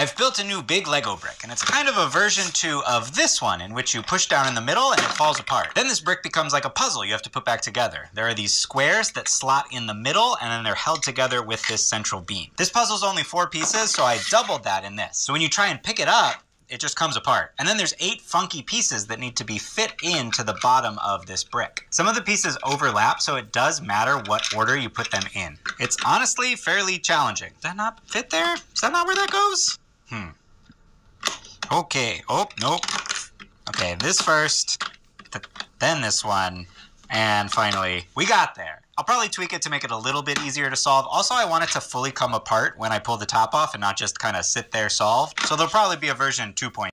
I've built a new big Lego brick, and it's kind of a version 2 of this one, in which you push down in the middle and it falls apart. Then this brick becomes like a puzzle you have to put back together. There are these squares that slot in the middle, and then they're held together with this central beam. This puzzle's only 4 pieces, so I doubled that in this. So when you try and pick it up, it just comes apart. And then there's 8 funky pieces that need to be fit into the bottom of this brick. Some of the pieces overlap, so it does matter what order you put them in. It's honestly fairly challenging. Does that not fit there? Is that not where that goes? Okay. Oh, nope. Okay, this first, then this one, and finally, we got there. I'll probably tweak it to make it a little bit easier to solve. Also, I want it to fully come apart when I pull the top off and not just kind of sit there solved. So there'll probably be a version 2.0.